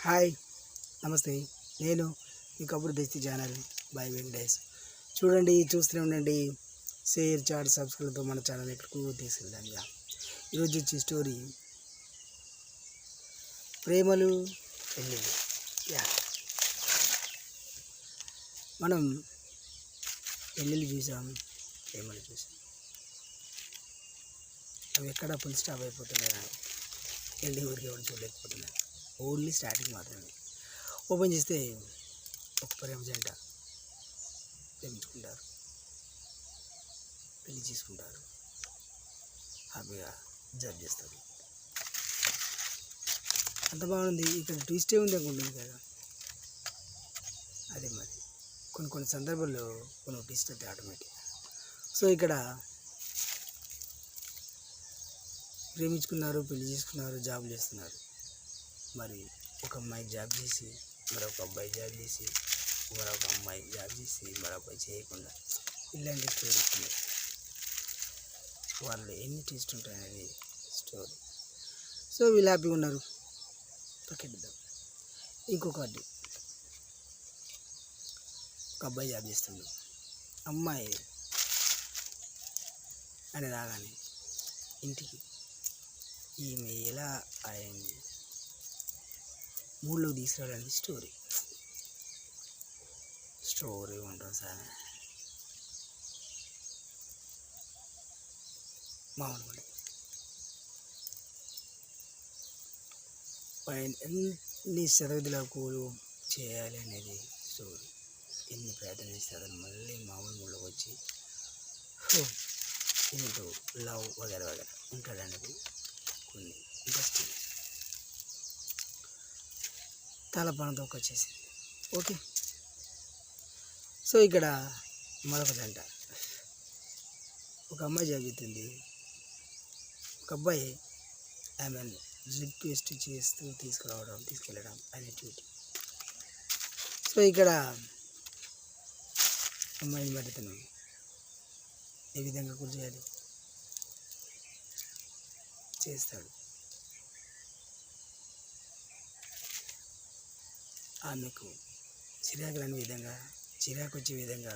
Hi, నమస్తే. నేను మీ కబురు దస్తి ఛానల్ బై వెంకటేష్. చూడండి, చూస్తూనే ఉండండి. షేర్, చాట్, సబ్స్క్రైబ్తో మన ఛానల్ ఎక్కడికి తీసుకెళ్దాం. ఈరోజు వచ్చే స్టోరీ ప్రేమలు పెళ్ళిళ్ళు. మనం పెళ్ళిళ్ళు చూసాం, ప్రేమలు చూసాం. అవి ఎక్కడ ఫుల్ స్టాప్ అయిపోతున్నాయి కానీ ఎండింగ్ వరకు ఎవరు చూడలేకపోతున్నాయి. ఓన్లీ స్టార్టింగ్ మాత్రమే. ఓపెన్ చేస్తే ఒక ప్రేమ జంట ప్రేమించుకుంటారు, పెళ్లి చేసుకుంటారు, హ్యాపీగా జాబ్ చేస్తారు. అంత బాగుంది. ఇక్కడ ట్విస్టే ఉంది అనుకుంటుంది కదా. అదే మరి కొన్ని సందర్భాల్లో కొన్ని ట్విస్ట్ అయితే ఆటోమేటిక్. సో ఇక్కడ ప్రేమించుకున్నారు, పెళ్లి చేసుకున్నారు, జాబ్ చేస్తున్నారు. మరి ఒక అమ్మాయి జాబ్ చేసి, మరొక అబ్బాయి జాబ్ చేసి, మరొక అమ్మాయి జాబ్ చేసి, మరొక అబ్బాయి చేయకుండా, ఇలాంటి స్టోరీస్ ఉన్నాయి. వాళ్ళు ఎన్ని ట్విస్ట్ ఉంటాయనేది స్టోరీ. సో వీళ్ళు హ్యాపీగా ఉన్నారు, పక్కెట్టుద్దాం. ఇంకొకటి, ఒక అబ్బాయి జాబ్ చేస్తుండు, అమ్మాయి అని రాగానే ఇంటికి ఈమె ఎలా అయింది మూడులోకి తీసుకురావడానికి స్టోరీ ఉంటుంది సార్. మామూలుగా ఎన్ని సరిహద్దులకు చేయాలి అనేది స్టోరీ. ఎన్ని ప్రయత్నం చేస్తే అతను మళ్ళీ మామూలు మూడులోకి వచ్చి దీంతో లవ్ వగేర ఉంటాడనేది కొన్ని ఇంట్రెస్టింగ్ తలపనతో వచ్చేసింది. ఓకే. సో ఇక్కడ మరొక జంట, ఒక అమ్మాయి జాబ్ చేస్తుంది, ఒక అబ్బాయి ఆమెను రిక్వెస్ట్ చేస్తూ తీసుకెళ్ళడం అనే డ్యూటీ. సో ఇక్కడ అమ్మాయిని మరి తను ఏ విధంగా కూడా చేస్తాడు. ఆమెకు చిరాకు రాని విధంగా, చిరాకు వచ్చే విధంగా,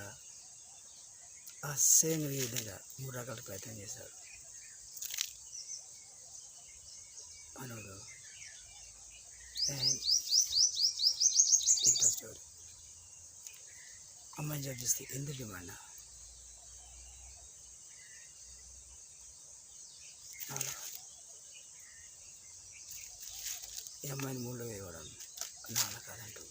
అసహ్యం కలిగే విధంగా 3 రకాల ప్రయత్నం చేశాడు మనోడు. Interest story. అమ్మాయి జాబ్ చేస్తే ఎందుకు డిమాండ్? ఈ అమ్మాయిని మూడులో వేయడం నాన్న కాదంటూ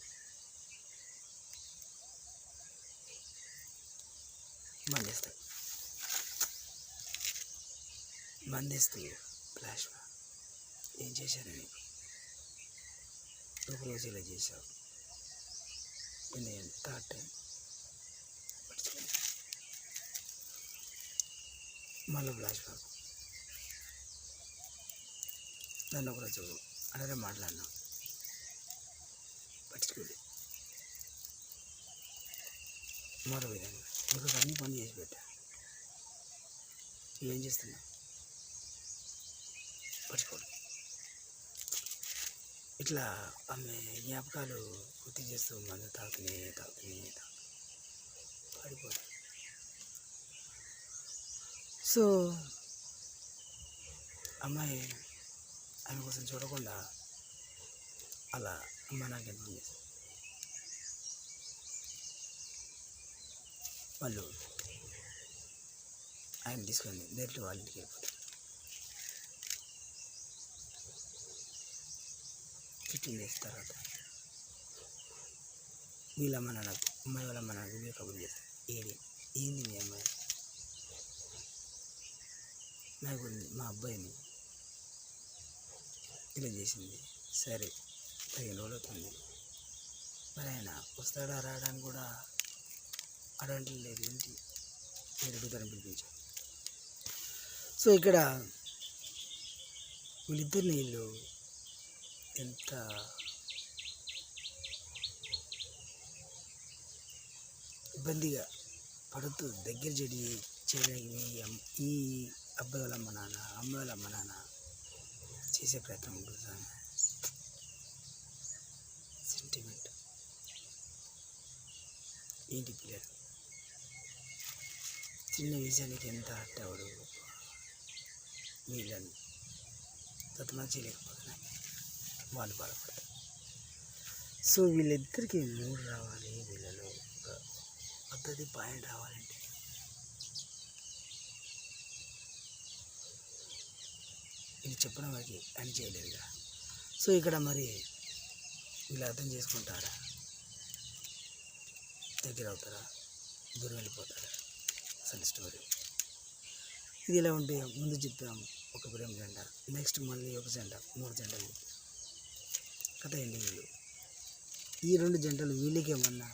మందేస్తూ ఫ్లాష్ ఏం చేశానని ఒకరోజు ఇలా చేశావు, నేను ఎంత టైం మళ్ళీ ఫ్లాష్ బ్యాక్. నన్ను ఒకరోజు అలాగే మాట్లాడినా, పట్టించుకోలేదు. మరో విధంగా మీకు అన్ని పని చేసి పెట్టా, ఏం చేస్తున్నా పట్టించుకోడు. ఇట్లా ఆమె జ్ఞాపకాలు గుర్తు చేస్తూ మందు తాగుతూనే పడిపోతుంది. సో అమ్మాయి ఆమె కోసం చూడకుండా అలా అమ్మ నాకు ఎంత చేస్తుంది. వాళ్ళు ఆయన తీసుకొని డైరెక్ట్ వాళ్ళ ఇంటికి వెళ్ళిపోతారు. 15 days తర్వాత వీళ్ళమ్మ నాన్నకు, అమ్మాయి వాళ్ళమ్మ నాన్నకు మీరు కబుర్ చేస్తారు. ఏంది మీ అమ్మాయి నాకు మా అబ్బాయిని ఇలా చేసింది. సరే 15 రోజులు అవుతుంది, మరి ఆయన వస్తాడా రావడానికి కూడా అటువంటి లేదు, ఏంటి మీరు అడుగుతారని పిలిపించాం. సో ఇక్కడ వీళ్ళిద్దరిని వీళ్ళు ఎంత ఇబ్బందిగా పడుతూ దగ్గర చేయడానికి ఈ అబ్బాయి వాళ్ళ అమ్మ నాన్న, అమ్మాయి వాళ్ళ అమ్మ నాన్న చేసే ప్రయత్నం ఉంటుంది. ఏంటి పిల్లలు చిన్న విషయానికి ఎంత హర్ట్ అవ్వడు, వీళ్ళని తత్మా చేయలేకపోతున్నాయి, వాళ్ళు బాధపడతారు. సో వీళ్ళిద్దరికీ మూడు రావాలి, వీళ్ళలో ఒక పద్ధతి పాయింట్ రావాలంటే ఇది చెప్పడం వరకు అని చేయలేదుగా. సో ఇక్కడ మరి వీళ్ళు అర్థం చేసుకుంటారా, దగ్గర అవుతారా, దూరం వెళ్ళిపోతారా, అసలు స్టోరీ ఇది ఎలా ఉంటే ముందు చెప్పాం. ఒక ప్రేమ జంట, నెక్స్ట్ మళ్ళీ ఒక జంట, 3 జంటలు కథ ఎండింగ్లు. ఈ 2 జంటలు వీళ్ళకేమన్నా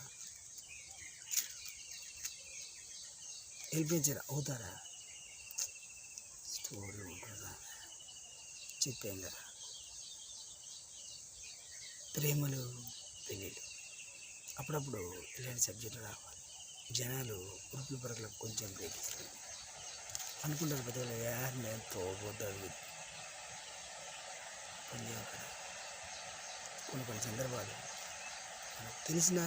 హెల్పించరా, అవుతారా? స్టోరీ ఉంటుందా? చెప్పాం కదా, ప్రేమలు పెళ్ళిళ్ళు అప్పుడప్పుడు ఇలాంటి సబ్జెక్టులు రావాలి. జనాలు ఉరుకులు పరుగులకు కొంచెం బ్రేక్ ఇస్తుంది అనుకుంటారు. పెద్దలు నేను తోపోతుంది పనిచేయం కదా. కొన్ని సందర్భాలు మనకు తెలిసినా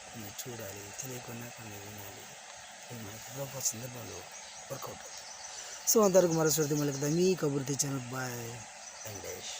కొన్ని చూడాలి, తెలియకుండా కొన్ని వినాలి. ఇవి మనకి ఒక సందర్భంలో వర్కౌట్ అవుతుంది. సో అంతవరకు మరోసారి మళ్ళీ మీ కబుర్తి ఛానల్. బాయ్ వెంకటేష్.